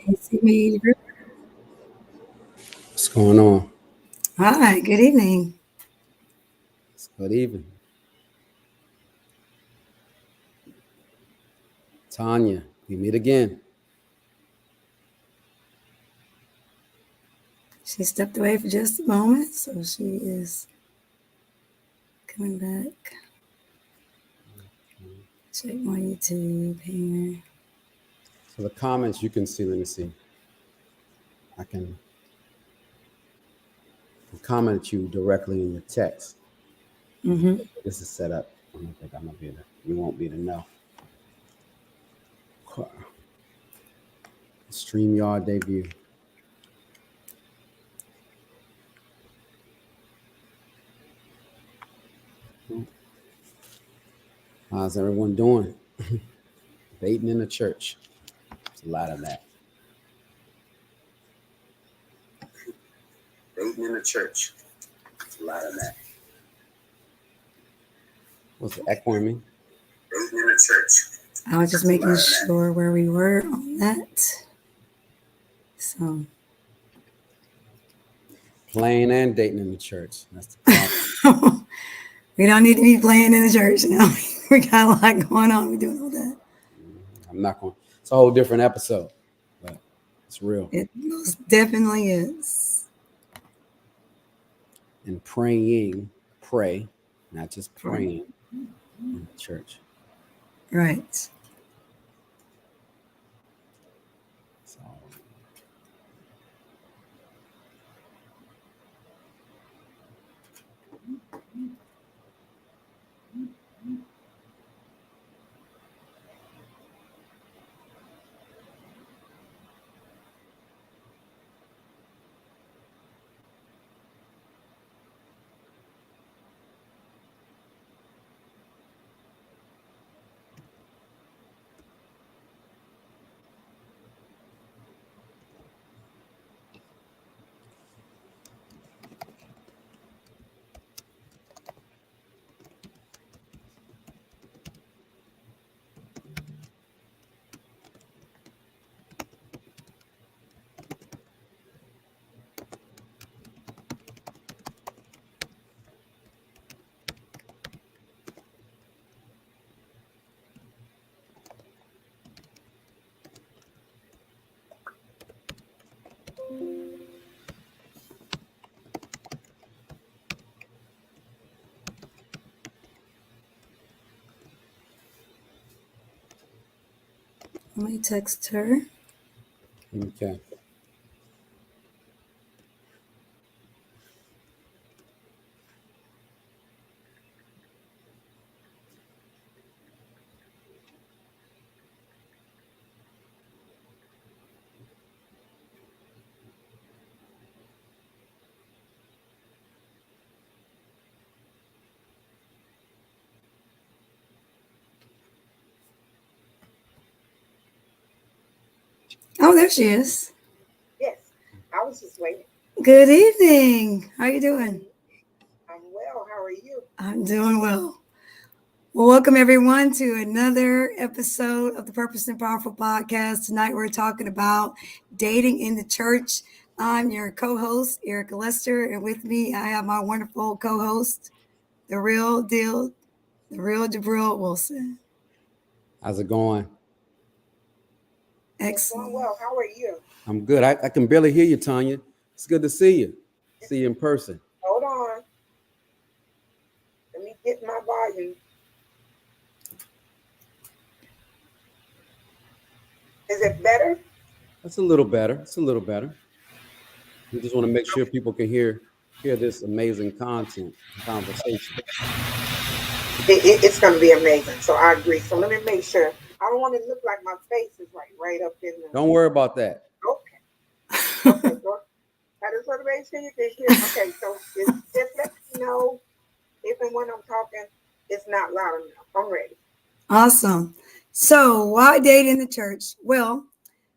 Casey Mead. What's going on? Hi, good evening. It's good evening. Tanya, we meet again. She stepped away for just a moment, so she is coming back. Check my YouTube here. So the comments you can see, let me see. I can comment you directly in your text. Mm-hmm. This is set up. I don't think I'm gonna be able to, you won't be able to know. StreamYard debut. How's everyone doing? Debating in the church. There's a lot of that. Debating in the church. There's a lot of that. What's the echoing me? Debating in the church. I was just making sure where we were on that. So Playing and dating in the church. That's the problem. we don't need to be playing in the church now. We got a lot going on. We're doing all that. I'm not going. It's a whole different episode, but it's real. It most definitely is. And praying, pray, not just praying in the church. Right. So, Let me text her. okay. Oh, there she is. Yes, I was just waiting. Good evening. How you doing? I'm well. How are you? I'm doing well. Well, welcome everyone to another episode of the Purpose and Powerful podcast. Tonight we're talking about dating in the church. I'm your co-host, Erica Lester, and with me I have my wonderful co-host, the real deal, the real Jabril Wilson. How's it going? It's going Excellent. well. How are you? I'm good. I can barely hear you, Tanya. It's good to see you. See you in person. Hold on. Let me get my volume. Is it better? That's a little better. It's a little better. We just want to make sure people can hear this amazing content conversation. It's going to be amazing. So I agree. So let me make sure. I don't want to look like my face is like right up in the. Don't worry about that. Okay. Okay. So I just want to make sure you can hear. Okay. So just let me know if and when I'm talking, it's not loud enough. I'm ready. Awesome. So why date in the church? Well,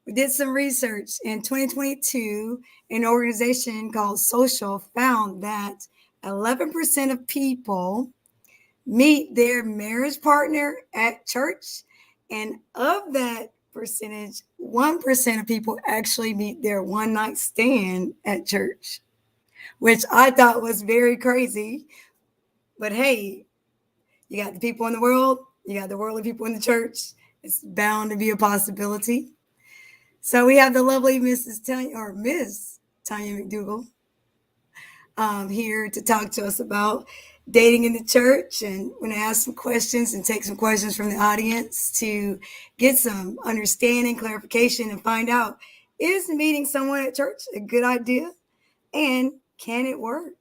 we did some research in 2022. An organization called Social found that 11% of people meet their marriage partner at church. And of that percentage, 1% of people actually meet their one night stand at church, which I thought was very crazy. But hey, you got the people in the world, you got the worldly people in the church. It's bound to be a possibility. So we have the lovely Mrs. Tanya, or Miss Tanya McDougall, here to talk to us about dating in the church. And we're going to ask some questions and take some questions from the audience to get some understanding, clarification, and find out, is meeting someone at church a good idea? And can it work?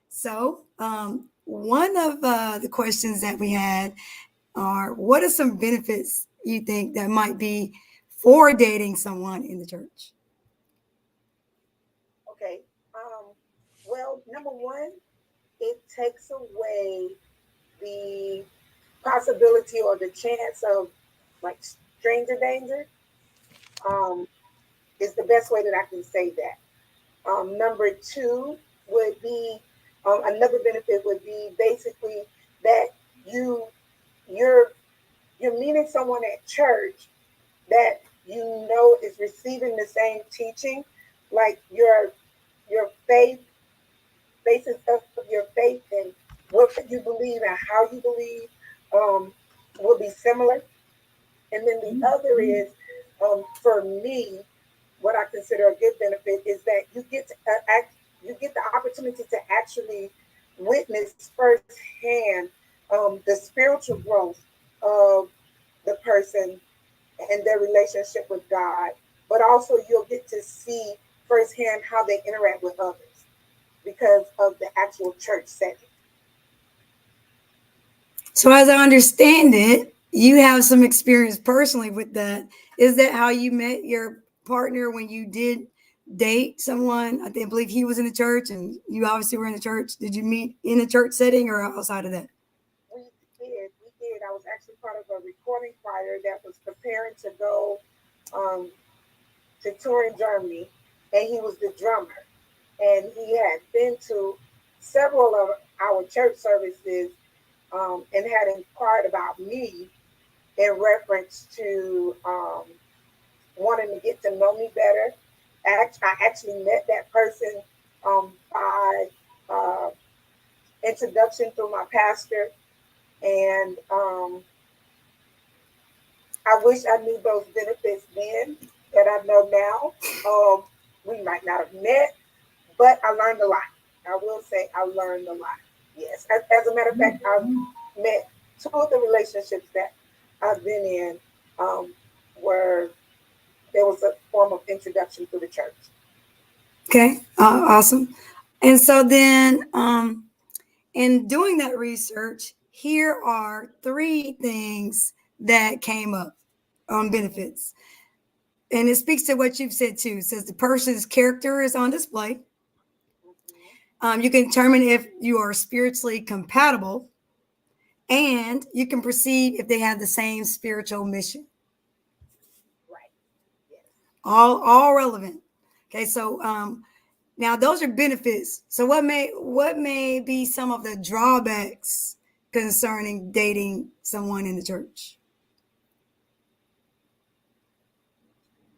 So one of the questions that we had are, what are some benefits you think that might be for dating someone in the church? Okay. Well, number one, it takes away the possibility or the chance of like stranger danger. Um, is the best way that I can say that. Number two would be another benefit would be basically that you you're you're meeting someone at church that you know is receiving the same teaching, like your faith, basis of your faith and what you believe and how you believe um, will be similar. And then the other is, for me, what I consider a good benefit is that you get the opportunity to actually witness firsthand the spiritual growth of the person and their relationship with God, but also you'll get to see firsthand how they interact with others because of the actual church setting. So, as I understand it, you have some experience personally with that. Is that how you met your partner when you did date someone? Believe he was in the church and you obviously were in the church. Did you meet in a church setting or outside of that? We we did. I was actually part of a recording choir that was preparing to go um, to tour in Germany, and he was the drummer. And he had been to several of our church services and had inquired about me in reference to wanting to get to know me better. I actually met that person by introduction through my pastor, and I wish I knew those benefits then that I know now. We might not have met, but I learned a lot. I will say I learned a lot. Yes. As a matter of fact, I've met two of the relationships that I've been in where there was a form of introduction to the church. Okay, awesome. And so then, in doing that research, here are three things that came up on benefits. And it speaks to what you've said too. It says the person's character is on display. You can determine if you are spiritually compatible, and you can perceive if they have the same spiritual mission. Right. Yes. All relevant. Okay, so now those are benefits. So what may be some of the drawbacks concerning dating someone in the church?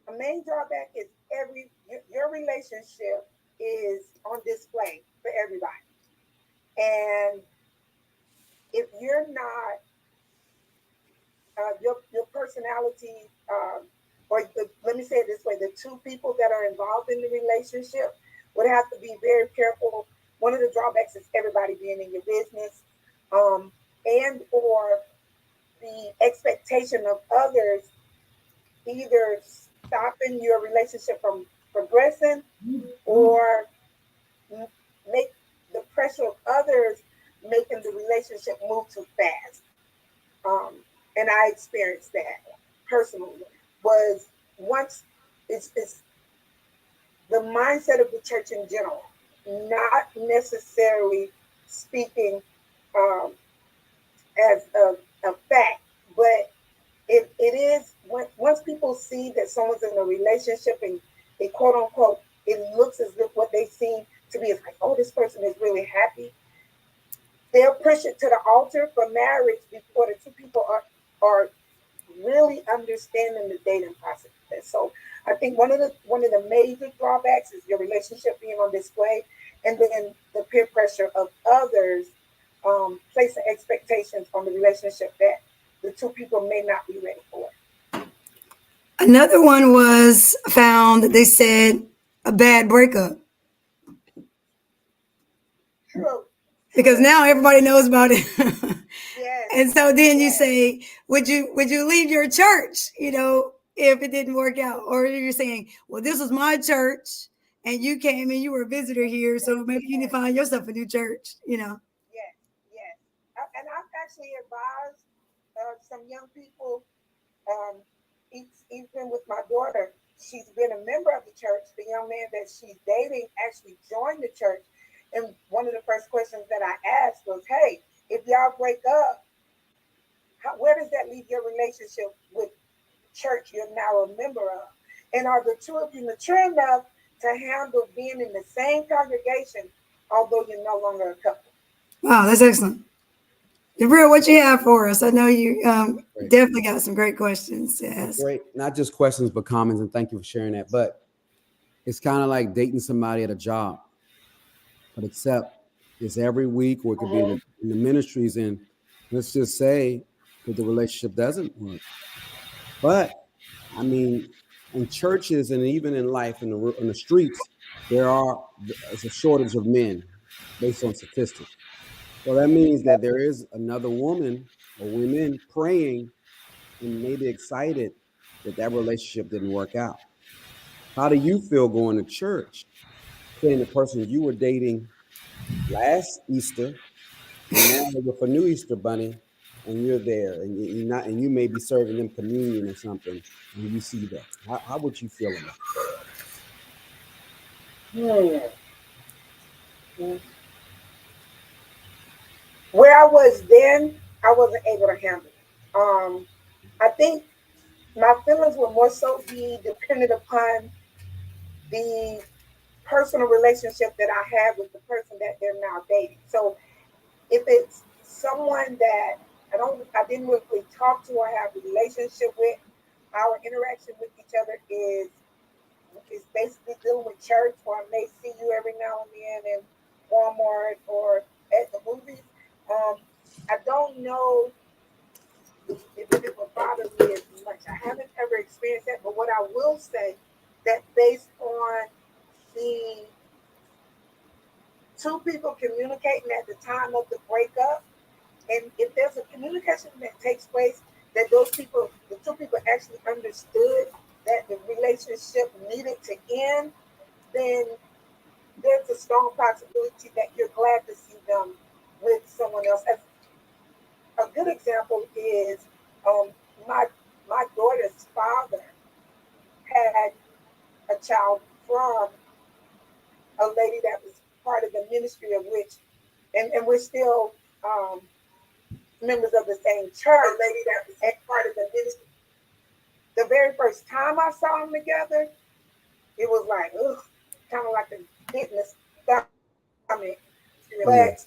A main drawback is your relationship is on display for everybody. And if you're not your personality, let me say it this way: the two people that are involved in the relationship would have to be very careful. One of the drawbacks is everybody being in your business, and or the expectation of others either stopping your relationship from progressing or make the pressure of others making the relationship move too fast. um, and I experienced that personally. Was once it's the mindset of the church in general, not necessarily speaking um, as a fact, but it is once people see that someone's in a relationship and it quote unquote it looks as if what they seem to be is like, oh, this person is really happy. They'll push it to the altar for marriage before the two people are really understanding the dating process. So I think one of the major drawbacks is your relationship being on display, and then the peer pressure of others placing expectations on the relationship that the two people may not be ready for. Another one was found that they said a bad breakup. True. Because now everybody knows about it. Yes. And so then you Yes. say, would you leave your church, if it didn't work out? Or you're saying, well, this was my church and you came and you were a visitor here, so maybe you need to find yourself a new church. Yes. Yes. And I've actually advised some young people, um, even with my daughter, she's been a member of the church. The young man that she's dating actually joined the church. And one of the first questions that I asked was, hey, if y'all break up, where does that leave your relationship with church you're now a member of? And are the two of you mature enough to handle being in the same congregation, although you're no longer a couple? Wow, that's excellent. Jabril, what you have for us? I know you definitely got some great questions to ask. Great, not just questions, but comments, and thank you for sharing that. But it's kind of like dating somebody at a job, but except it's every week, or it could be in the ministries. And let's just say that the relationship doesn't work. But I mean, in churches and even in life, in the streets, there's a shortage of men based on statistics. So that means that there is another woman or women praying and maybe excited that that relationship didn't work out. How do you feel going to church, saying the person you were dating last Easter and now with a new Easter bunny, and you're there, and you're not, and you may be serving them communion or something, and you see that? How would you feel about Hmm. Where I was then, I wasn't able to handle it. I think my feelings would more so be dependent upon the personal relationship that I have with the person that they're now dating. So if it's someone that I didn't really talk to or have a relationship with, our interaction with each other is basically dealing with church, or I may see you every now and then in Walmart or at the movies. Um, I don't know if it would bother me as much. I haven't ever experienced that, but what I will say that based on the two people communicating at the time of the breakup, and if there's a communication that takes place, that the two people actually understood that the relationship needed to end, then there's a strong possibility that you're glad to see them with someone else. As a good example is um, my my daughter's father had a child from a lady that was part of the ministry of which, and we're still um, members of the same church. A lady that was part of the ministry. The very first time I saw them together, it was like, ugh, kind of like a hit in the stomach. But it?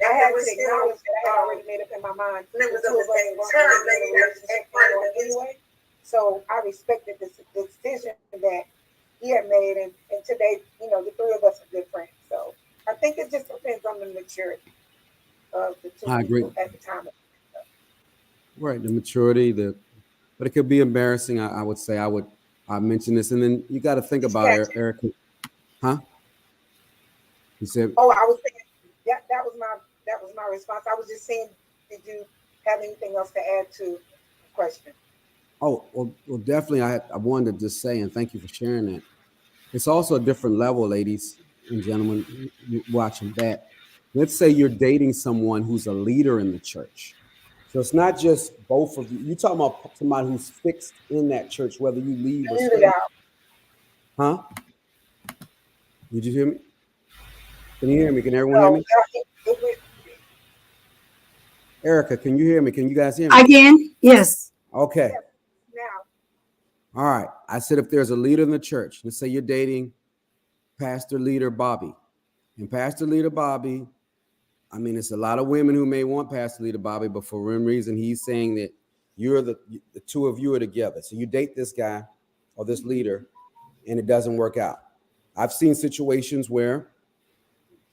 I had to acknowledge that I had already made up in my mind. Members of the same church, lady that was part of the anyway. So I respected the decision that he had made, and today, the three of us are good friends. So I think it just depends on the maturity of the two I agree. people at the time. Right, the maturity, but it could be embarrassing. I would say I mention this, and then you got to think about it, Eric. Huh? You said, Oh, I was thinking that was my response. I was just saying, did you have anything else to add to the question? oh, well, definitely. I wanted to just say, and thank you for sharing that. It's also a different level, ladies and gentlemen, watching that. Let's say you're dating someone who's a leader in the church. So it's not just both of you. You're talking about somebody who's fixed in that church, whether you leave or Mute it stay. out. Huh? Did you hear me? Can you hear me? Can everyone hear So me? Erica, can you hear me? Can you guys hear me? I can. Yes. Okay. yes, now, All right. I said if there's a leader in the church, let's say you're dating Pastor Leader Bobby. And Pastor Leader Bobby, I mean, it's a lot of women who may want Pastor Leader Bobby, but for one reason, he's saying that You're the two of you are together. So you date this guy or this leader, and it doesn't work out. I've seen situations where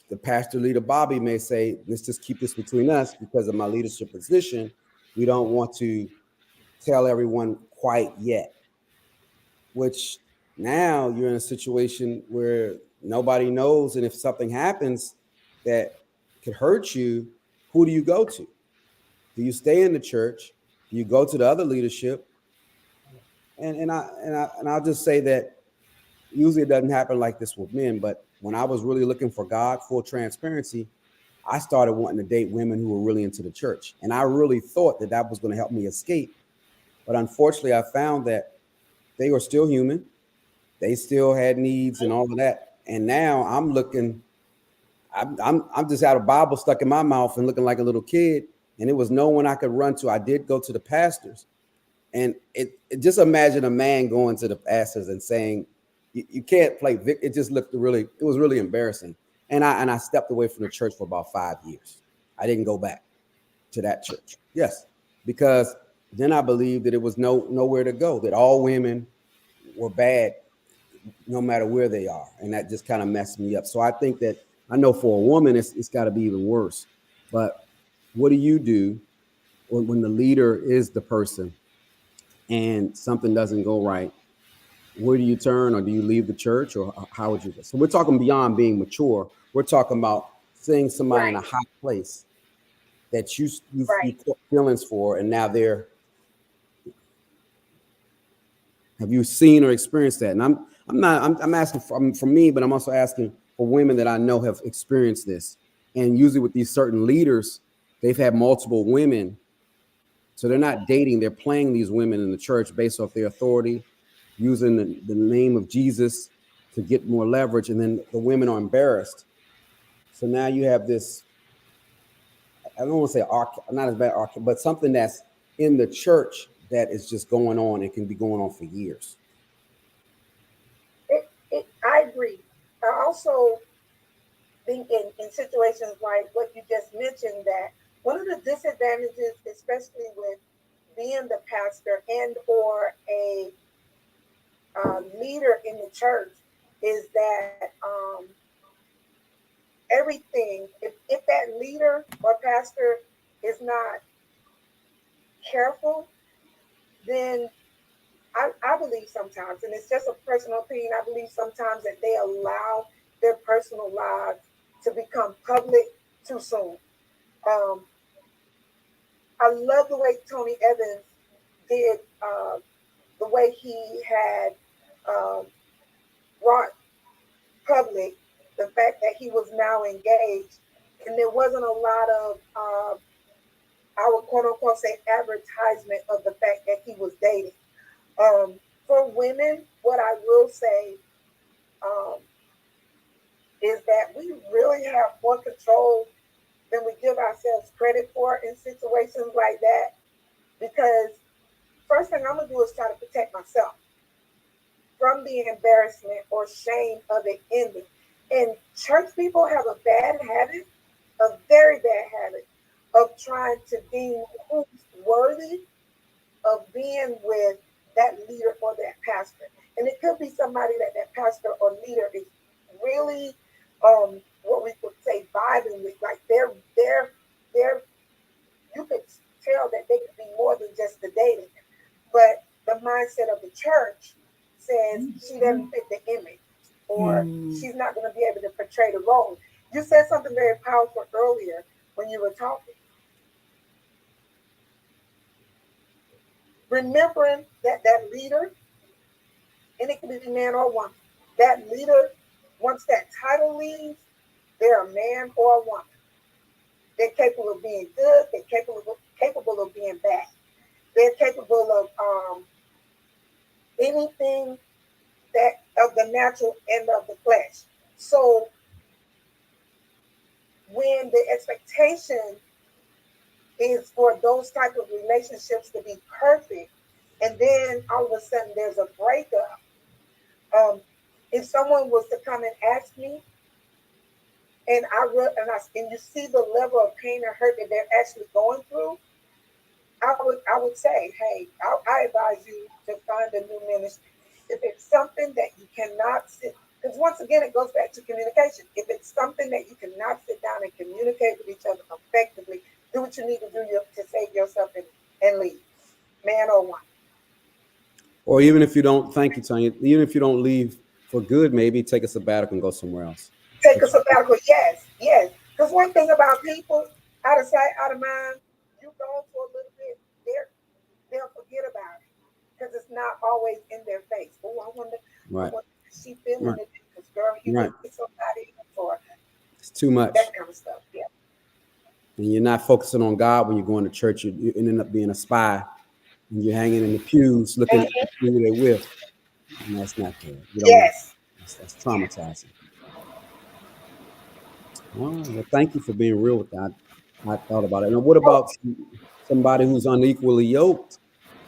the pastor leader Bobby may say, let's just keep this between us because of my leadership position. We don't want to tell everyone quite yet, which now you're in a situation where nobody knows. And if something happens that could hurt you, who do you go to? Do you stay in the church? Do you go to the other leadership? And I'll just say that usually it doesn't happen like this with men, but when I was really looking for God, full transparency, I started wanting to date women who were really into the church. And I really thought that that was going to help me escape. But unfortunately, I found that they were still human. They still had needs and all of that. And now I'm looking, I'm just out of Bible stuck in my mouth and looking like a little kid. And it was no one I could run to. I did go to the pastors. And it just imagine a man going to the pastors and saying, you can't play. It just looked really, it was really embarrassing. And I stepped away from the church for about 5 years. I didn't go back to that church. Yes, because then I believed that it was nowhere to go, that all women were bad no matter where they are. And that just kind of messed me up. So I think that I know for a woman, it's got to be even worse. But what do you do when the leader is the person and something doesn't go right? Where do you turn, or do you leave the church, or how would you go? So we're talking beyond being mature. We're talking about seeing somebody in a Right. high place that you Right. caught feelings for, and now they're. Have you seen or experienced that? And I'm asking for me, but I'm also asking for women that I know have experienced this. And usually with these certain leaders, they've had multiple women, so they're not dating. They're playing these women in the church based off their authority, using the name of Jesus to get more leverage, and then the women are embarrassed. So now you have this. I don't want to say not as bad but something that's in the church that is just going on. It can be going on for years. I agree. I also think in situations like what you just mentioned, that one of the disadvantages, especially with being the pastor and or a leader in the church, is that everything, if that leader or pastor is not careful, then I believe sometimes, and it's just a personal opinion, I believe sometimes that they allow their personal lives to become public too soon. Um, I love the way Tony Evans did, the way he had um, brought public the fact that he was now engaged, and there wasn't a lot of, I would quote unquote say, advertisement of the fact that he was dating. Um, for women, what I will say um, is that we really have more control than we give ourselves credit for in situations like that. Because first thing I'm gonna do is try to protect myself from the embarrassment or shame of it ending. And church people have a bad habit, a very bad habit, of trying to deem who's worthy of being with that leader or that pastor. And it could be somebody that that pastor or leader is really, what we would say, vibing with. Like they're, you could tell that they could be more than just the dating. But the mindset of the church says she doesn't fit the image, or Mm. she's not going to be able to portray the role. You said something very powerful earlier when you were talking, remembering that that leader, and it can be man or woman, that leader, once that title leaves, they're a man or a woman. They're capable of being good. They're capable of being bad. They're capable of anything that of the natural and of the flesh. So when the expectation is for those type of relationships to be perfect, and then all of a sudden there's a breakup, if someone was to come and ask me, and you see the level of pain or hurt that they're actually going through, I would say, hey, I advise you to find a new ministry. If it's something that you cannot sit, because once again, it goes back to communication. If it's something that you cannot sit down and communicate with each other effectively, do what you need to do to save yourself and leave, man or woman. Or even if you don't, thank you, Tanya. Even if you don't leave for good, maybe take a sabbatical and go somewhere else. Take a sabbatical, yes, yes. Because one thing about people, out of sight, out of mind, you gone for a little bit, they'll forget about it because it's not always in their face. Oh, I Right, wonder if she feeling right, it because girl, you right. went to somebody for It's too much, that kind of stuff. Yeah. and you're not focusing on God when you're going to church. You end up being a spy, and you're hanging in the pews looking at Mhm. who they're with, and that's not good. You don't want Yes. that's traumatizing. All right. Well, thank you for being real with that. I thought about it. And what Oh, about somebody who's unequally yoked?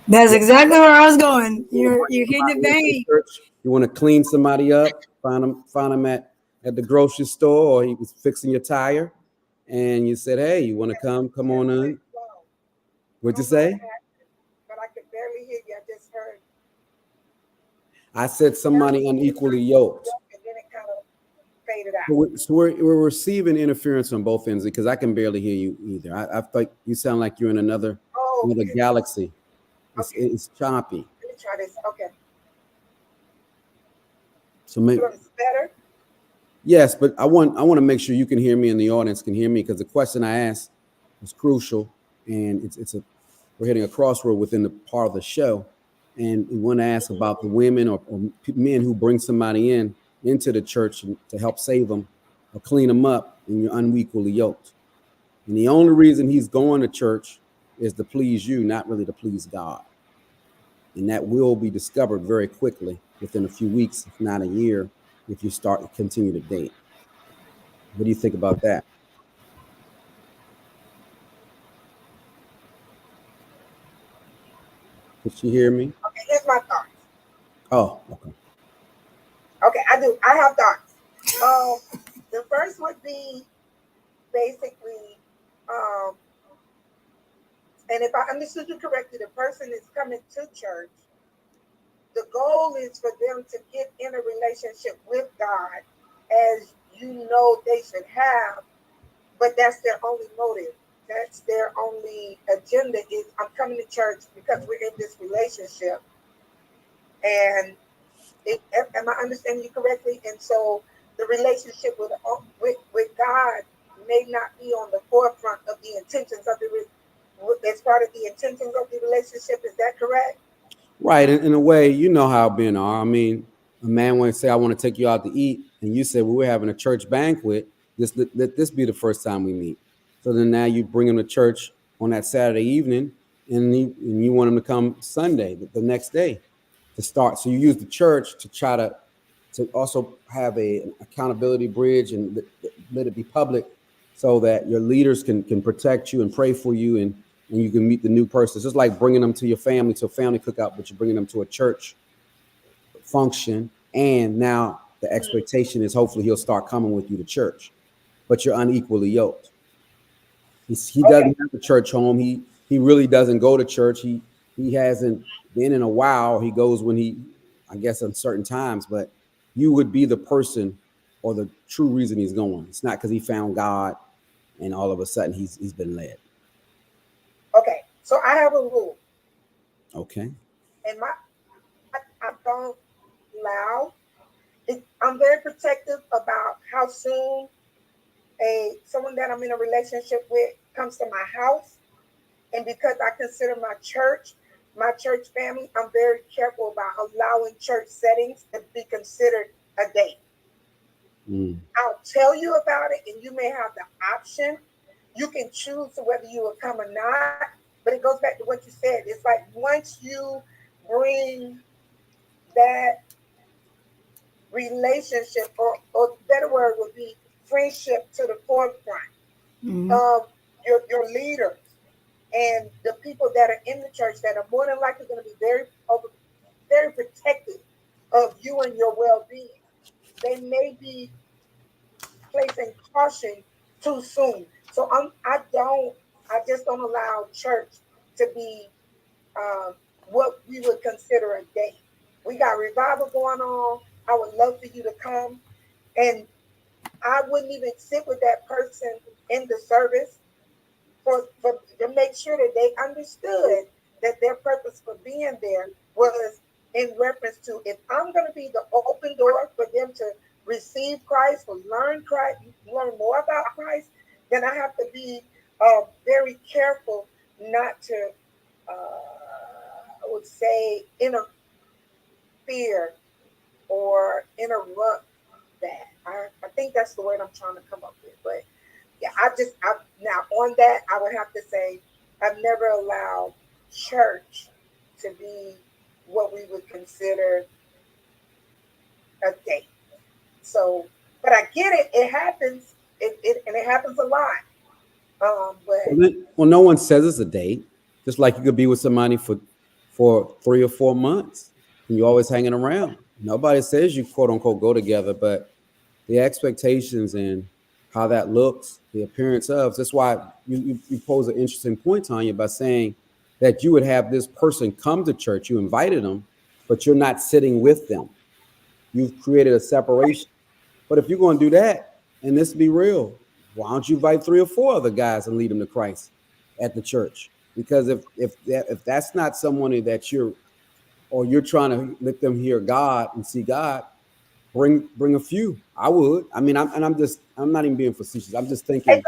That's You exactly where I was going. want to You're bring hitting the somebody into the vein. church. You want to clean somebody up. Find them at the grocery store, or he was fixing your tire, and you said, "Hey, you want to come yeah, on wait, in?" wow. I What'd you don't know what say? happened, but I could barely hear you. I just heard I said somebody unequally yoked. and then it kind of faded out. So we're receiving interference on both ends because I can barely hear you either. I thought you sound like you're in Oh, another galaxy. It's okay. it's choppy. Let me try this. Okay. So maybe, So it's better. yes, but I want to make sure you can hear me and the audience can hear me because the question I asked was crucial, and it's we're hitting a crossroad within the part of the show, and we want to ask about the women or men who bring somebody into the church to help save them or clean them up, and you're unequally yoked. And the only reason he's going to church is to please you, not really to please God. And that will be discovered very quickly within a few weeks, if not a year, if you start to continue to date. What do you think about that? Did she hear me? Okay, here's my thoughts. Oh, okay. Okay, I do. I have thoughts. Um, the first would be basically, um, and if I understood you correctly, the person is coming to church. The goal is for them to get in a relationship with God, as you know they should have, but that's their only motive. That's their only agenda is I'm coming to church because we're in this relationship. And am I understanding you correctly? And so the relationship with God may not be on the forefront of the intentions of as part of the intentions of the relationship. Is that correct? Right. In a way, you know how men are. I mean, a man want to say, I want to take you out to eat. And you say, well, we're having a church banquet. Let this be the first time we meet. So then now you bring him to church on that Saturday evening and you want him to come Sunday, the next day to start. So you use the church to try to also have an accountability bridge and let it be public so that your leaders can protect you and pray for you and you can meet the new person. It's just like bringing them to your family to a family cookout, but you're bringing them to a church function. And now the expectation is hopefully he'll start coming with you to church, but you're unequally yoked. He Okay. doesn't have a church home. He really doesn't go to church. He hasn't been in a while. He goes when I guess, on certain times. But you would be the person or the true reason he's going. It's not because he found God and all of a sudden he's been led. Okay. So I have a rule, Okay. and I don't allow. I'm very protective about how soon a someone that I'm in a relationship with comes to my house, and because I consider my church family, I'm very careful about allowing church settings to be considered a date. Mm. I'll tell you about it, and you may have the option. You can choose whether you will come or not. But it goes back to what you said. It's like once you bring that relationship, or better word would be friendship, to the forefront Mhm. of your leaders and the people that are in the church that are more than likely going to be very protective of you and your well-being. They may be placing caution too soon. So I just don't allow church to be what we would consider a date. We got revival going on. I would love for you to come. And I wouldn't even sit with that person in the service for to make sure that they understood that their purpose for being there was in reference to, if I'm going to be the open door for them to receive Christ or Christ, learn more about Christ, then I have to be very careful not to, I would say, interfere or interrupt that. I think that's the word I'm trying to come up with. But yeah, now on that, I would have to say I've never allowed church to be what we would consider a date. So, but I get it. It happens. And it happens a lot. But Well, no one says it's a date. Just like you could be with somebody for 3 or 4 months, and you're always hanging around. Nobody says you quote unquote go together, but the expectations and how that looks, the appearance of. That's why you pose an interesting point, Tanya, by saying that you would have this person come to church. You invited them, but you're not sitting with them. You've created a separation. But if you're going to do that, and this be real, why don't you invite 3 or 4 other guys and lead them to Christ at the church? Because if that's not someone that you're trying to let them hear God and see God, bring a few. I would. I mean, I'm not even being facetious. I'm just thinking.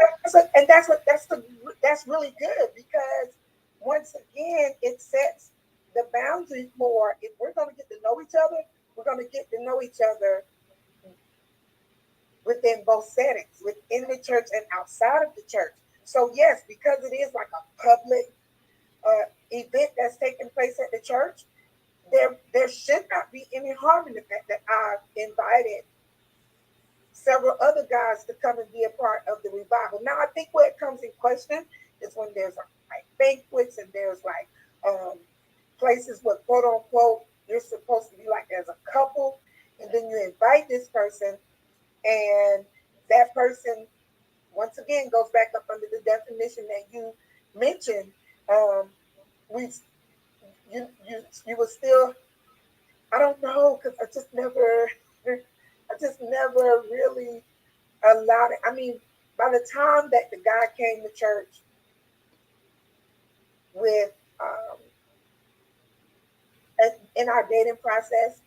that's really good, because once again it sets the boundary for, if we're going to get to know each other, we're going to get to know each other within both settings, within the church and outside of the church. So yes, because it is like a public event that's taking place at the church, there should not be any harm in the fact that I've invited several other guys to come and be a part of the revival. Now, I think where it comes in question is when there's like banquets and there's like places where quote unquote you're supposed to be like as a couple, and then you invite this person, and that person once again goes back up under the definition that you mentioned. We you will still, I don't know, because I just never really allowed it. I mean, by the time that the guy came to church with in our dating process,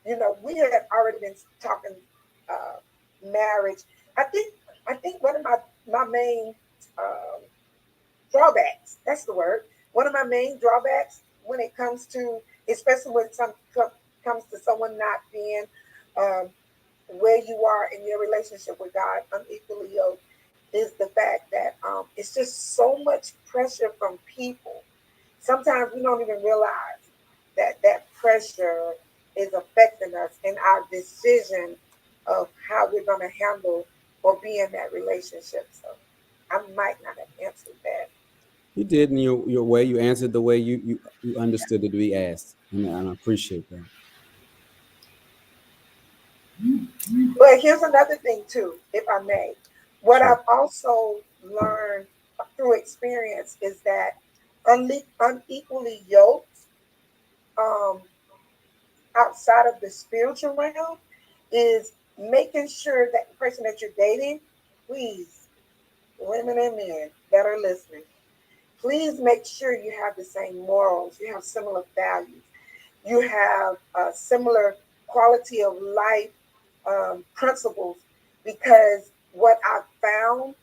we had already been talking uh, marriage. I think one of my main um, drawbacks. That's the word. One of my main drawbacks when it comes to, especially when comes to someone not being um, where you are in your relationship with God, unequally yoked, is the fact that it's just so much pressure from people. Sometimes we don't even realize that pressure is affecting us in our decision of how we're going to handle or be in that relationship. So I might not have answered that. You did in your way. You answered the way you understood it to be asked, and I appreciate that. But here's another thing too, if I may. What Sure. I've also learned through experience is that unequally yoked, um, outside of the spiritual realm, is making sure that the person that you're dating, please, women and men that are listening, please make sure you have the same morals, you have similar values, you have a similar quality of life principles, because what I've found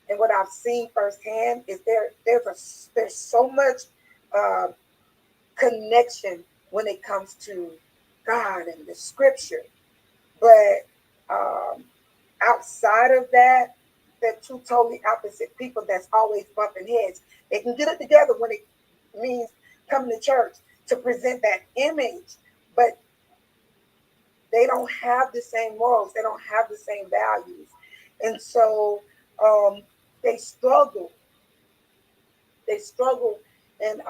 and what I've seen firsthand is there's so much uh, connection when it comes to God and the Scripture, but um, outside of that, they're two totally opposite people that's always bumping heads. They can get it together when it means coming to church to present that image, but they don't have the same morals, they don't have the same values, and so um, they struggle they struggle in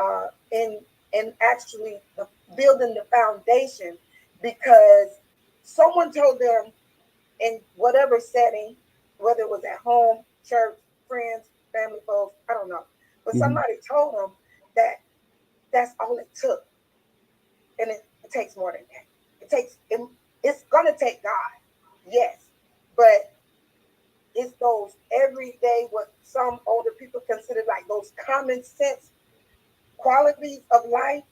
actually building the foundation, because someone told them in whatever setting, whether it was at home, church, friends, family, folks, I don't know, but Hmm. somebody told them that that's all it took, and it takes more than that. It's gonna take God, yes, but it's those everyday, what some older people consider like those common sense qualities of life,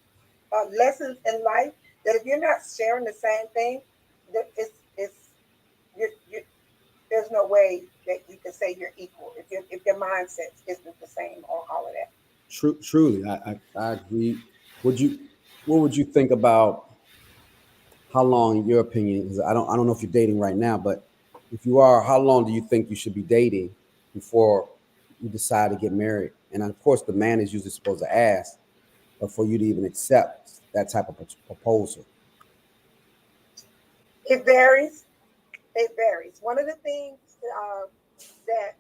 lessons in life, that if you're not sharing the same thing, that it's you there's no way that you can say you're equal if your mindset isn't the same on all of that. Truly, I agree. Would you what would you think about how long, in your opinion, is I don't know if you're dating right now, but if you are, how long do you think you should be dating before you decide to get married? And of course, the man is usually supposed to ask, but for you to even accept that type of proposal. It varies. It varies. One of the things that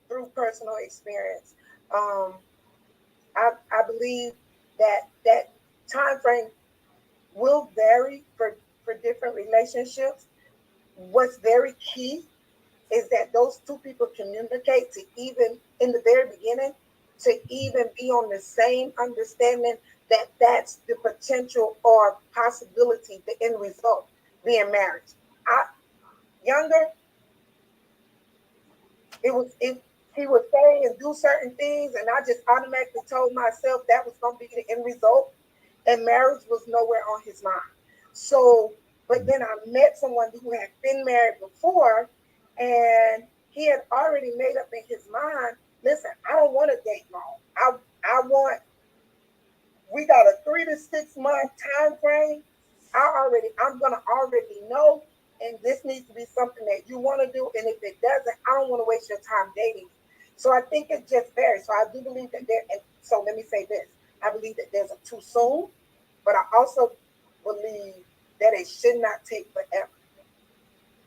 through personal experience, um, I believe that time frame will vary for different relationships. What's very key is that those two people communicate, to even in the very beginning, to even be on the same understanding that that's the potential or possibility, the end result being marriage. I younger, it was it he would say and do certain things, and I just automatically told myself that was going to be the end result, and marriage was nowhere on his mind. So, but then I met someone who had been married before, and he had already made up in his mind. Listen, I don't want to date long. I want, we got a 3 to 6 month time frame. I'm gonna already know, and this needs to be something that you want to do. And if it doesn't, I don't want to waste your time dating. So I think it just varies. So I do believe that there. And so let me say this: I believe that there's a too soon, but I also believe that it should not take forever.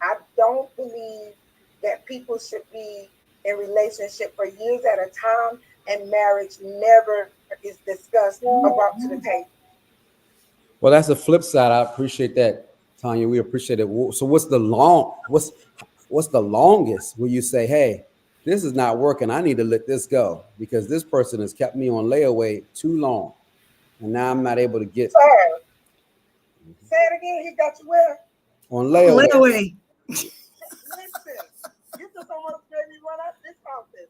I don't believe that people should be in relationship for years at a time and marriage never is discussed or brought to the table. Well, that's the flip side. I appreciate that, Tanya. We appreciate it. So, what's the longest where you say, "Hey, this is not working. I need to let this go because this person has kept me on layaway too long, and now I'm not able to get Sir, say it again. He got you where? on On layaway." layaway. Listen, you just almost made me run out this office.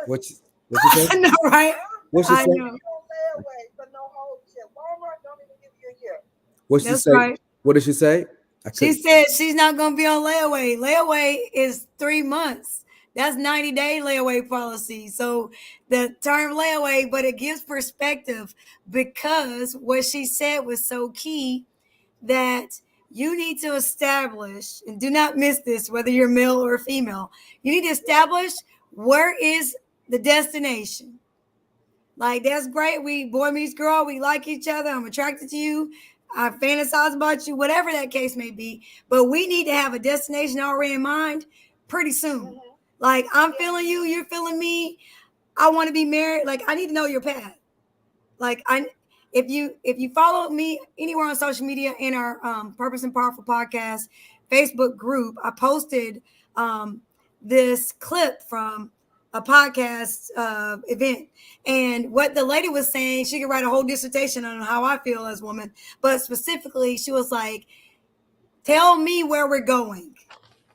What you, what you say? I know, right? I'm What she not I say? putting know. you on layaway for no whole year. Walmart don't even give you a year. What she That's say? right. What did she say? I She couldn't. said she's not going to be on layaway. Layaway is 3 months. That's 90-day layaway policy. So the term layaway, but it gives perspective because what she said was so key, that you need to establish, and do not miss this, whether you're male or female, you need to establish where is the destination. Like, that's great. We boy meets girl. We like each other. I'm attracted to you. I fantasize about you, whatever that case may be. But we need to have a destination already in mind pretty soon. Mm-hmm. Like, I'm Yeah. feeling you. You're feeling me. I want to be married. Like, I need to know your path. Like, I if you follow me anywhere on social media in our Purpose and Powerful podcast Facebook group, I posted um, this clip from a podcast event, and what the lady was saying, she could write a whole dissertation on how I feel as a woman, but specifically she was like, tell me where we're going,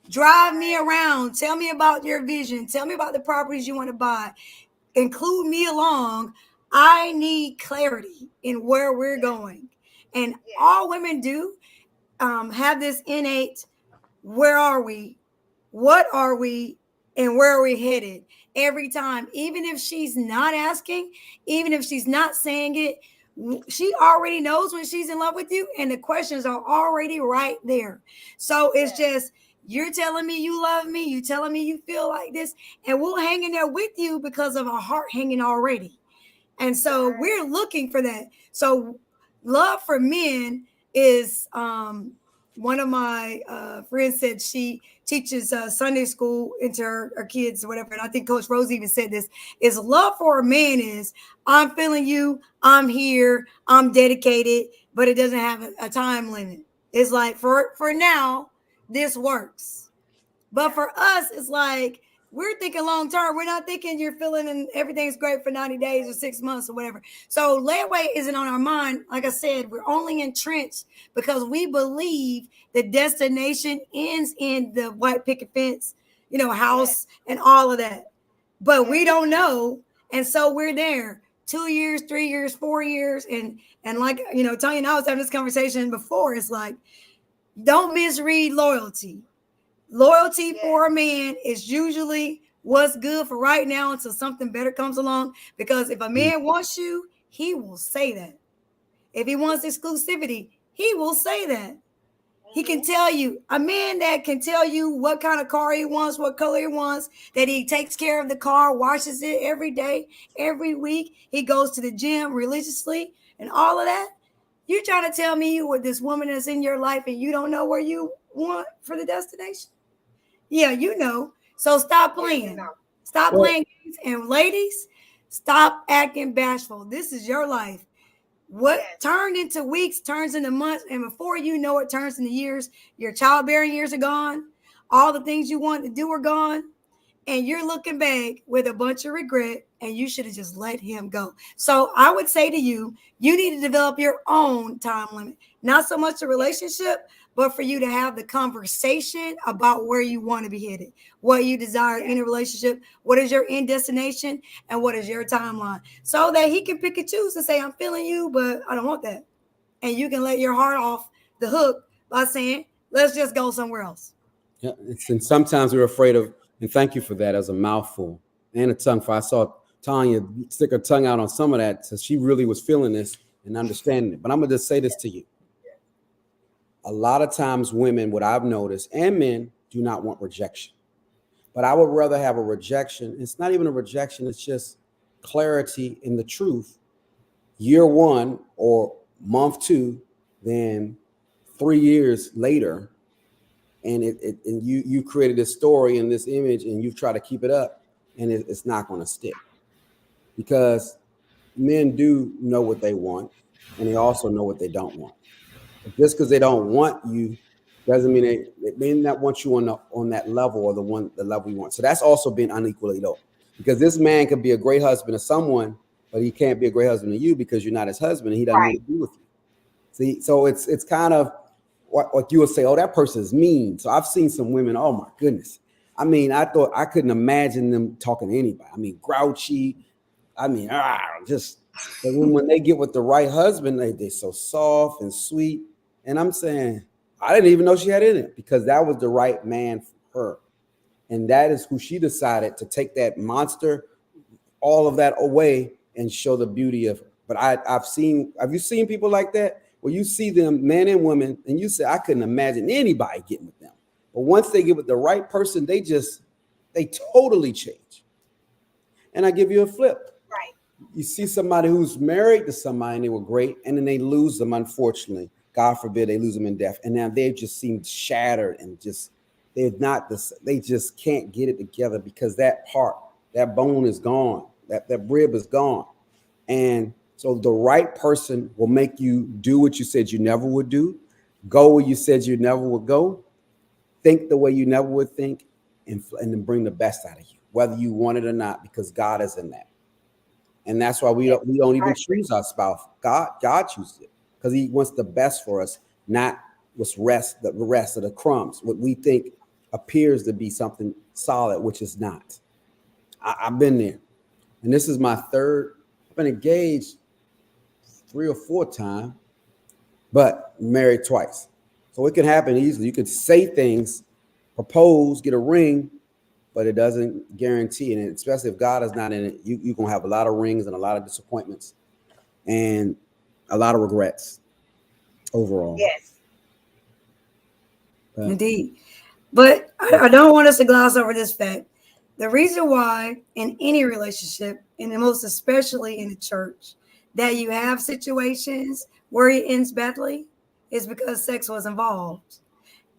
drive me around, tell me about your vision, tell me about the properties you want to buy, include me along. I need clarity in where we're Yeah. going. And Yeah. all women do have this innate, where are we? What are we? And where are we headed? Every time, even if she's not asking, even if she's not saying it, she already knows when she's in love with you, and the questions are already right there. So it's Yeah. just, you're telling me you love me, you telling me you feel like this, and we'll hang in there with you because of our heart hanging already. And so Right. we're looking for that. So love for men is one of my friends said she teaches Sunday school into her kids or whatever. And I think Coach Rose even said this, is love for a man is, I'm feeling you, I'm here, I'm dedicated, but it doesn't have a time limit. It's like, for now, this works. But Yeah. for us, it's like, we're thinking long term. We're not thinking you're feeling and everything's great for 90 days or 6 months or whatever. So layaway isn't on our mind. Like I said, we're only entrenched because we believe the destination ends in the white picket fence, house and all of that. But we don't know. And so we're there 2 years, 3 years, 4 years. And like, Tanya and I was having this conversation before. It's like, don't misread loyalty. Loyalty for a man is usually what's good for right now until something better comes along. Because if a man wants you, he will say that. If he wants exclusivity, he will say that. He can tell you, a man that can tell you what kind of car he wants, what color he wants, that he takes care of the car, washes it every day, every week. He goes to the gym religiously and all of that. You're trying to tell me with this woman that's in your life and you don't know where you want for the destination? Yeah, you know. So stop playing. Stop playing games. And ladies, stop acting bashful. This is your life. What turned into weeks turns into months, and before you know it, turns into years. Your childbearing years are gone. All the things you wanted to do are gone, and you're looking back with a bunch of regret, and you should have just let him go. So I would say to you, you need to develop your own time limit. Not so much a relationship, but for you to have the conversation about where you want to be headed, what you desire in a relationship, what is your end destination, and what is your timeline, so that he can pick and choose and say, I'm feeling you, but I don't want that. And you can let your heart off the hook by saying, let's just go somewhere else. Yeah, and sometimes we're afraid of, and thank you for that, as a mouthful and a tongue. For I saw Tanya stick her tongue out on some of that, so she really was feeling this and understanding it. But I'm gonna just say this to you. A lot of times women, what I've noticed, and men, do not want rejection. But I would rather have a rejection. It's not even a rejection. It's just clarity in the truth. Year one or month two, than 3 years later. And and you created this story and this image and you've tried to keep it up, and it's not going to stick. Because men do know what they want, and they also know what they don't want. Just because they don't want you doesn't mean they may not want you on that level, or the level you want. So that's also being unequally low, because this man could be a great husband to someone, but he can't be a great husband to you because you're not his husband and he doesn't want to be with you. See, so it's kind of what you would say, oh, that person is mean. So I've seen some women, oh my goodness. I mean, I thought I couldn't imagine them talking to anybody. I mean, grouchy. I mean, just, but when they get with the right husband, they're so soft and sweet. And I'm saying, I didn't even know she had in it, because that was the right man for her. And that is who she decided to take that monster, all of that away, and show the beauty of her. But have you seen people like that? Where you see them, men and women, and you say, I couldn't imagine anybody getting with them. But once they get with the right person, they totally change. And I give you a flip. Right. You see somebody who's married to somebody and they were great, and then they lose them, unfortunately. God forbid they lose them in death. And now they just seem shattered and they just can't get it together, because that bone is gone. That rib is gone. And so the right person will make you do what you said you never would do, go where you said you never would go, think the way you never would think, and then bring the best out of you, whether you want it or not, because God is in that. And that's why we don't even choose our spouse. God chooses it, because he wants the best for us, not the rest of the crumbs, what we think appears to be something solid, which is not. I've been there. And this is my third. I've been engaged 3 or 4 times, but married twice. So it can happen easily. You could say things, propose, get a ring, but it doesn't guarantee it. And especially if God is not in it, you're going to have a lot of rings and a lot of disappointments and a lot of regrets overall. Yes. Indeed. But I don't want us to gloss over this fact. The reason why in any relationship, and most especially in the church, that you have situations where it ends badly is because sex was involved.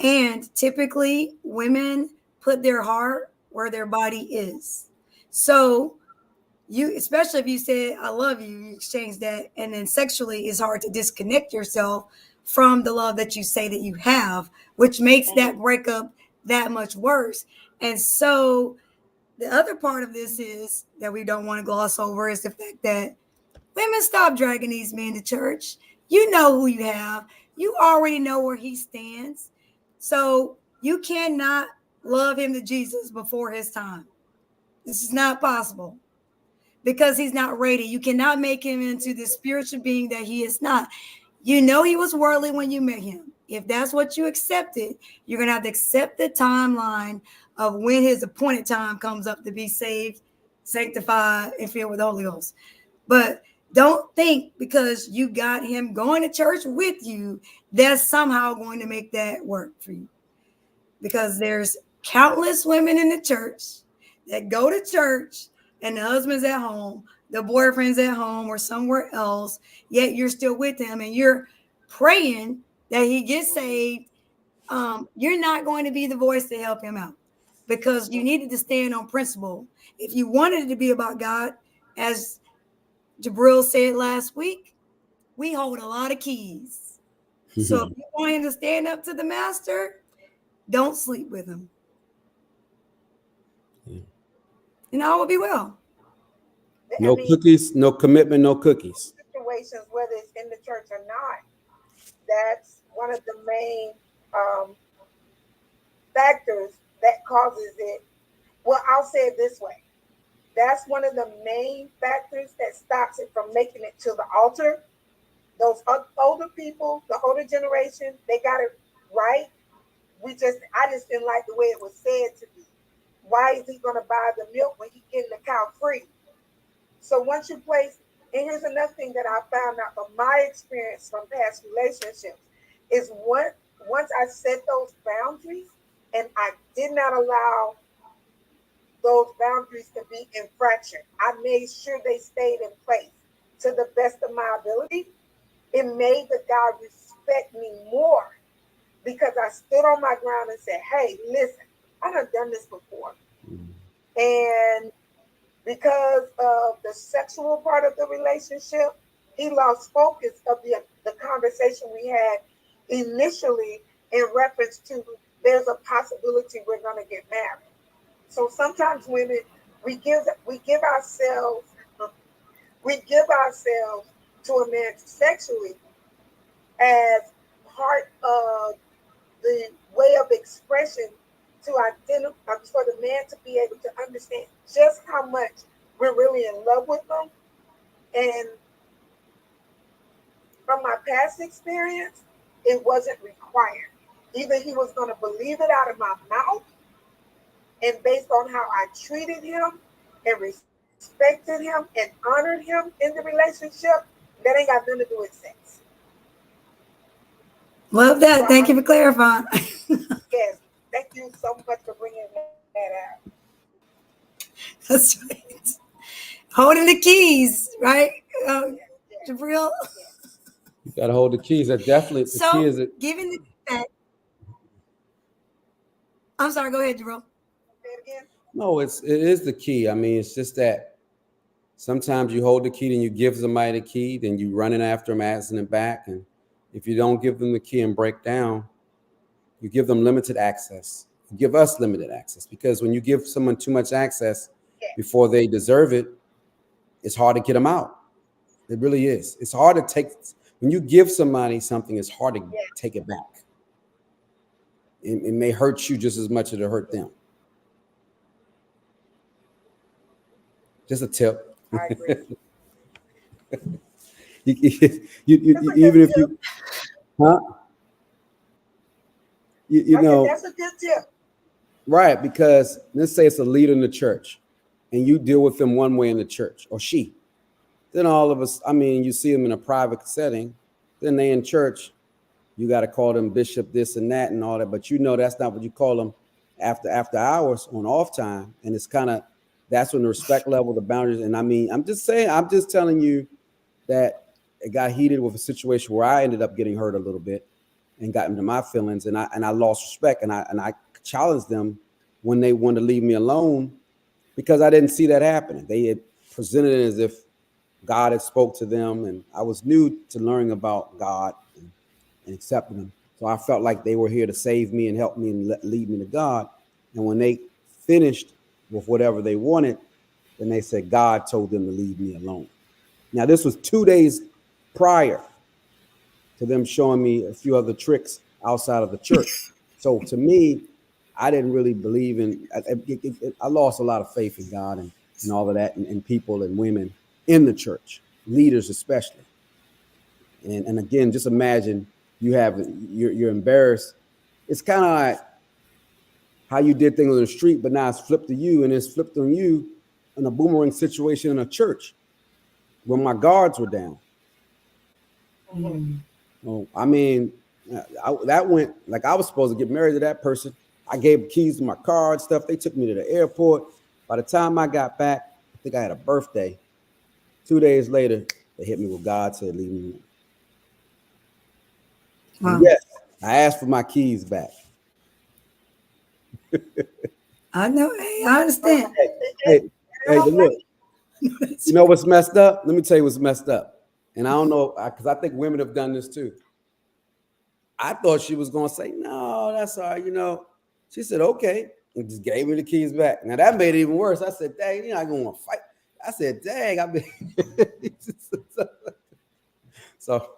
And typically women put their heart where their body is. So you, especially if you say, I love you, you exchange that. And then sexually it's hard to disconnect yourself from the love that you say that you have, which makes that breakup that much worse. And so the other part of this is that we don't want to gloss over is the fact that women, stop dragging these men to church. You know who you have. You already know where he stands. So you cannot love him to Jesus before his time. This is not possible because he's not ready. You cannot make him into the spiritual being that he is not. You know he was worldly when you met him. If that's what you accepted, you're going to have to accept the timeline of when his appointed time comes up to be saved, sanctified, and filled with the Holy Ghost. But don't think because you got him going to church with you, that's somehow going to make that work for you. Because there's countless women in the church that go to church and the husband's at home, the boyfriend's at home or somewhere else, yet you're still with him and you're praying that he gets saved. You're not going to be the voice to help him out because you needed to stand on principle. If you wanted it to be about God, as Jabril said last week, we hold a lot of keys. So if you want him to stand up to the master, don't sleep with him. And all will be well. No cookies, no commitment, no cookies. Situations, whether it's in the church or not, that's one of the main factors that causes it. Well, I'll say it this way. That's one of the main factors that stops it from making it to the altar. Those older people, the older generation, they got it right. I just didn't like the way it was said to me. Why is he going to buy the milk when he's getting the cow free? So once you place, and here's another thing that I found out from my experience from past relationships, is once I set those boundaries and I did not allow those boundaries to be infraction, I made sure they stayed in place to the best of my ability. It made the guy respect me more because I stood on my ground and said, hey, listen, I have done this before. And because of the sexual part of the relationship, he lost focus of the conversation we had initially in reference to there's a possibility we're going to get married. So sometimes women, we give ourselves to a man sexually as part of the way of expression to identify for the man to be able to understand just how much we're really in love with them. And from my past experience, it wasn't required. Either he was going to believe it out of my mouth, and based on how I treated him and respected him and honored him in the relationship, that ain't got nothing to do with sex. Love that. Thank you for clarifying. Yes. Thank you so much for bringing that out. That's right. Holding the keys, right? Jabril? You got to hold the keys. That definitely the So, key is it. given the fact, I'm sorry, go ahead, Jabril. Say it again. No, it is the key. I mean, it's just that sometimes you hold the key and you give somebody the key, then you running after them, asking them back. And if you don't give them the key and break down, you give them limited access. You give us limited access because when you give someone too much access before they deserve it, it's hard to get them out. It really is. It's hard to take. When you give somebody something, it's hard to take it back. It may hurt you just as much as it hurt them. Just a tip. I agree. Even if you, huh? You know, that's a good tip. Right, because let's say it's a leader in the church and you deal with them one way in the church, or she. Then all of us, I mean, you see them in a private setting, then they in church, you got to call them bishop this and that and all that, but you know that's not what you call them after hours on off time. And it's kind of, that's when the respect level, the boundaries, and I mean, I'm just telling you that it got heated with a situation where I ended up getting hurt a little bit and got into my feelings, and I lost respect, and I challenged them when they wanted to leave me alone because I didn't see that happening. They had presented it as if God had spoke to them, and I was new to learning about God and accepting Him. So I felt like they were here to save me and help me and lead me to God. And when they finished with whatever they wanted, then they said God told them to leave me alone. Now, this was 2 days prior to them showing me a few other tricks outside of the church. So to me, I didn't really believe in. I lost a lot of faith in God and all of that, and people and women in the church, leaders especially. And again, just imagine you're embarrassed. It's kind of like how you did things on the street, but now it's flipped to you, and it's flipped on you in a boomerang situation in a church where my guards were down. Mm. Well, I mean, that went like I was supposed to get married to that person. I gave keys to my car and stuff. They took me to the airport. By the time I got back, I think I had a birthday. 2 days later, they hit me with God said, leave me alone. And Wow. yes, I asked for my keys back. I know. Hey, I understand. Hey, I hey, don't look, That's you know what's messed up? Let me tell you what's messed up. And I don't know, because I think women have done this too. I thought she was going to say, no, that's all right. She said, okay, and just gave me the keys back. Now, that made it even worse. I said, dang, you're not going to fight. I said, dang, I've been. So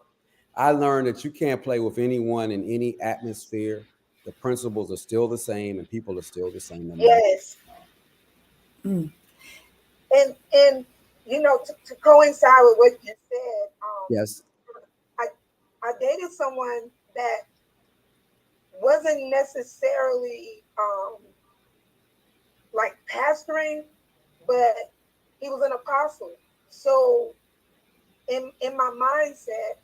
I learned that you can't play with anyone in any atmosphere. The principles are still the same and people are still the same no matter. Yes, Mm. and to coincide with what you said, Yes. I I dated someone that wasn't necessarily like pastoring, but he was an apostle. So in my mindset,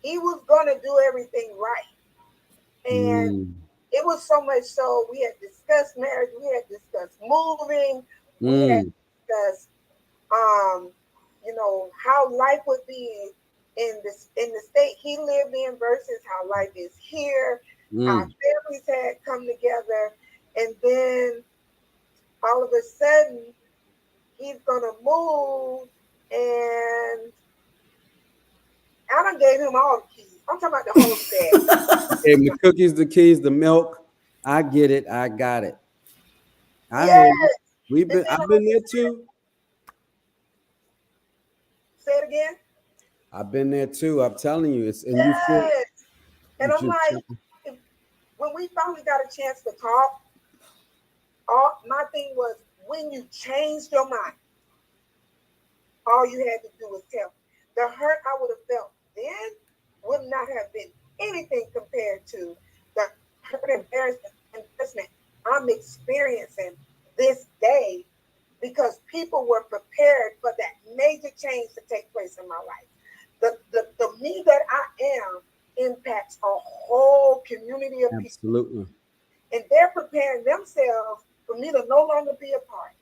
he was gonna do everything right. And Mm, it was so much so we had discussed marriage, we had discussed moving, we had mm, discussed how life would be in the state he lived in versus how life is here. Our mm. families had come together, and then all of a sudden he's gonna move, and I done gave him all the keys. I'm talking about the whole set. Gave me the cookies, the keys, the milk. I get it. I got it. I hear you. Yes. And then I've all been of a there sudden, too. say it again. I've been there too. I'm telling you, and you feel Yes. And what I'm you're like, if, when we finally got a chance to talk, my thing was when you changed your mind, all you had to do was tell me. The hurt I would have felt then would not have been anything compared to the hurt, embarrassment I'm experiencing this day because people were prepared for that major change to take place in my life. The me that I am impacts a whole community of people, absolutely. and they're preparing themselves for me to no longer be a part.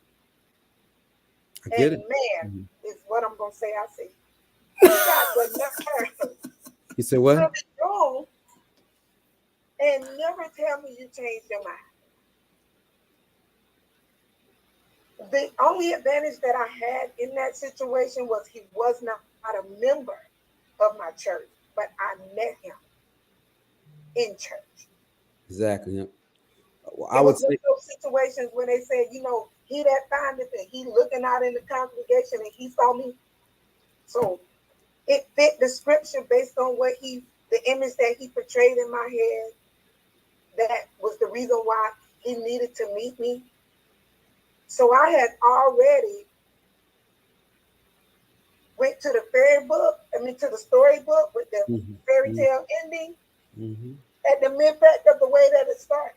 I And get it. man, Mhm. is what I'm gonna say. I see. You got the nerve He said to come what? in the room and never tell me you changed your mind. The only advantage that I had in that situation was he was not a member of my church, but I met him in church. Exactly. Yeah. Well, I It was would one say of those situations when they said, he that findeth and he looking out in the congregation and he saw me. So it fit the scripture based on the image that he portrayed in my head. That was the reason why he needed to meet me. So I had already went to the to the storybook with the mhm, fairy mhm, tale ending mhm. at the mid fact of the way that it started.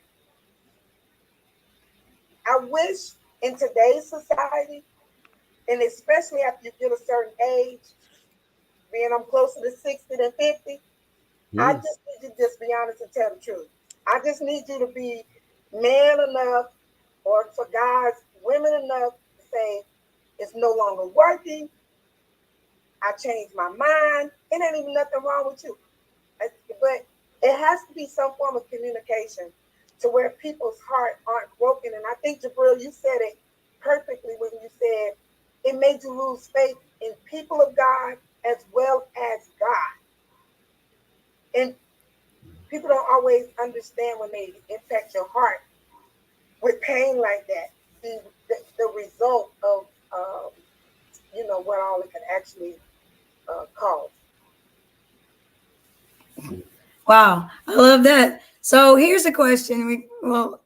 I wish in today's society, and especially after you get a certain age, being I'm closer to 60 than 50, I Mm, just need you to just be honest and tell the truth. I just need you to be man enough, or for guys, women enough to say, it's no longer working. I changed my mind. It ain't even nothing wrong with you. But it has to be some form of communication to where people's heart aren't broken. And I think, Jabril, you said it perfectly when you said it made you lose faith in people of God as well as God. And people don't always understand when they impact your heart with pain like that. the result of what all it can actually cause. Wow, I love that. So here's a question. We will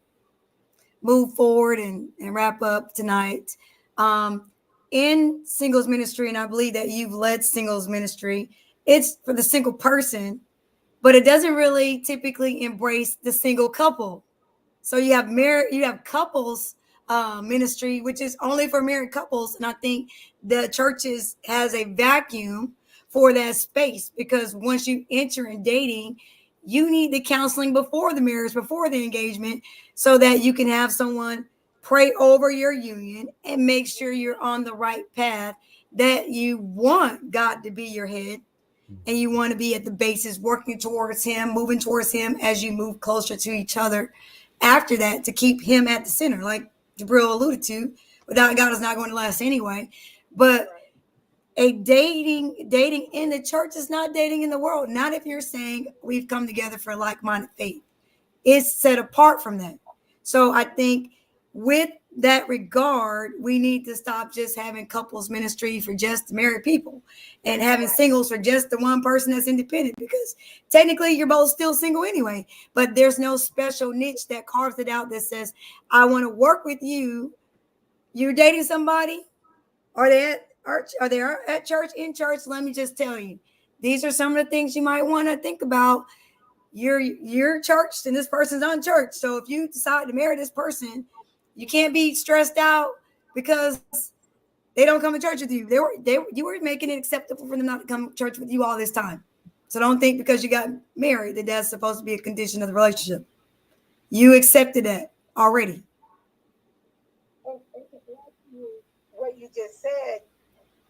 move forward and wrap up tonight. In singles ministry, and I believe that you've led singles ministry, it's for the single person, but it doesn't really typically embrace the single couple. So you have couples ministry, which is only for married couples, and I think the churches has a vacuum for that space because once you enter in dating, you need the counseling before the marriage, before the engagement, so that you can have someone pray over your union and make sure you're on the right path. That you want God to be your head, and you want to be at the basis working towards him, moving towards him as you move closer to each other after that to keep him at the center, like Jabril alluded to. Without God, is not going to last anyway. But a dating in the church is not dating in the world. Not if you're saying we've come together for like-minded faith. It's set apart from that. So I think with that regard, we need to stop just having couples ministry for just married people and having singles for just the one person that's independent, because technically you're both still single anyway, but there's no special niche that carves it out that says, I want to work with you. You're dating somebody? Are they at church, in church? Let me just tell you, these are some of the things you might want to think about. You're churched and this person's unchurched. So if you decide to marry this person, you can't be stressed out because they don't come to church with you. You were making it acceptable for them not to come to church with you all this time. So don't think because you got married that that's supposed to be a condition of the relationship. You accepted that already. And what you just said,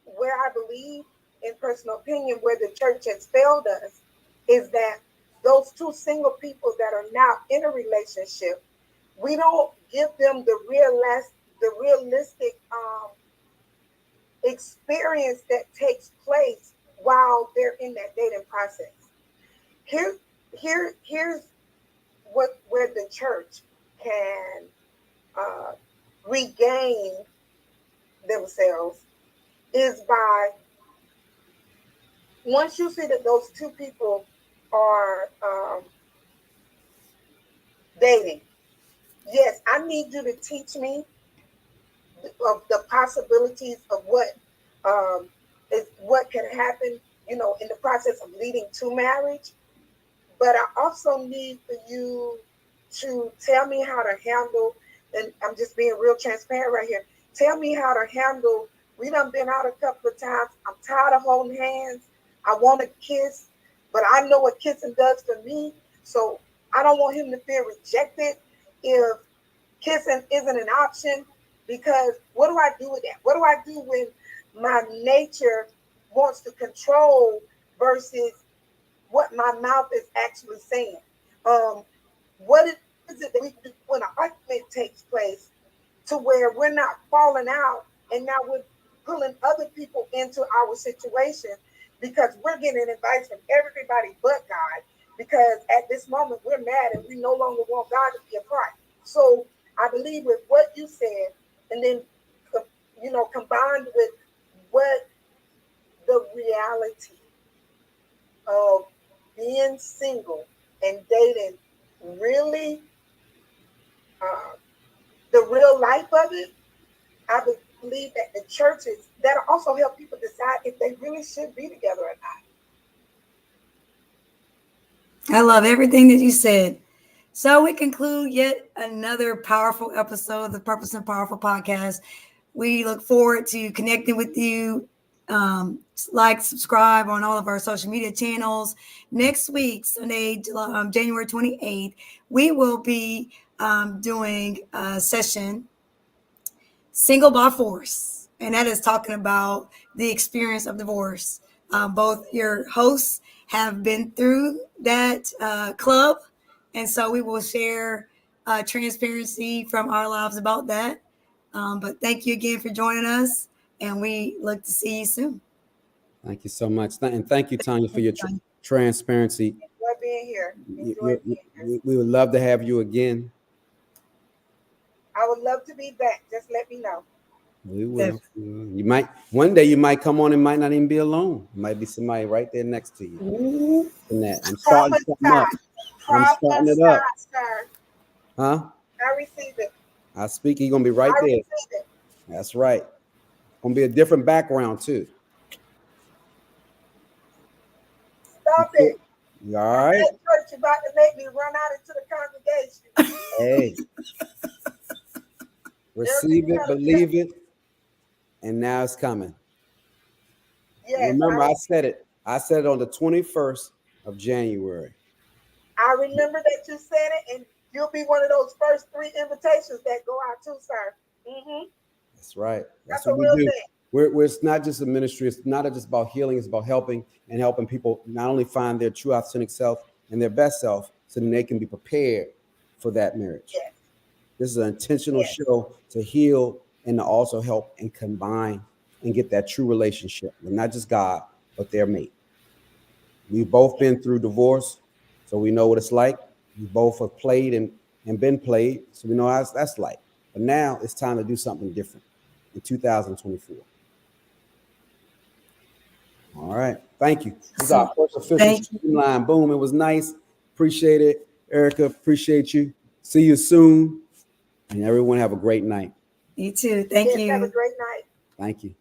where I believe, in personal opinion, where the church has failed us, is that those two single people that are now in a relationship, we don't give them the realistic experience that takes place while they're in that dating process. Here's where the church can regain themselves is by, once you see that those two people are dating, yes, I need you to teach me of the possibilities of what can happen, in the process of leading to marriage. But I also need for you to tell me how to handle, and I'm just being real transparent right here. Tell me how to handle. We done been out a couple of times. I'm tired of holding hands. I want to kiss, but I know what kissing does for me. So I don't want him to feel rejected if kissing isn't an option. Because what do I do with that? What do I do when my nature wants to control versus what my mouth is actually saying? What is it that we do when an argument takes place to where we're not falling out and now we're pulling other people into our situation because we're getting advice from everybody but God, because at this moment we're mad and we no longer want God to be a part. So I believe with what you said, and then combined with what the reality of being single and dating really, the real life of it, I believe that the churches that'll also help people decide if they really should be together or I love everything that you said. So we conclude yet another powerful episode of the Purpose and Powerful podcast. We look forward to connecting with you. Subscribe on all of our social media channels. Next week, Sunday, January 28th, we will be doing a session, Single by Force, and that is talking about the experience of divorce. Both your hosts have been through that club, and so we will share transparency from our lives about that. But thank you again for joining us, and we look to see you soon. Thank you so much. And thank you, Tanya, for your transparency. enjoy being here. Enjoy being here. We would love to have you again. I would love to be back. Just let me know. We will. You might one day you might come on and might not even be alone. It might be somebody right there next to you. Ooh. And that I'm starting something up. I'm starting it up. Sir. Huh? I received it. I speak, he's gonna be right I there. received it. That's right. Gonna be a different background too. Stop it. You all right? That church about to make me run out into the congregation. Hey. Receive it, believe it, and now it's coming. Yes, remember, I said it. I said it on the 21st of January. I remember that you said it, and you'll be one of those first 3 invitations that go out too, sir. Mm-hmm. That's right. That's what a real we do. thing. It's not just a ministry. It's not just about healing. It's about helping people not only find their true authentic self and their best self, so then they can be prepared for that marriage. Yes. This is an intentional show to heal and to also help and combine and get that true relationship with not just God, but their mate. We've both been through divorce, so we know what it's like. We both have played and been played, so we know how that's like. But now it's time to do something different in 2024. All right. Thank you. This is our first official streamline. Boom. It was nice. Appreciate it. Erica, appreciate you. See you soon. And everyone have a great night. You too. Thank you. Have a great night. Thank you.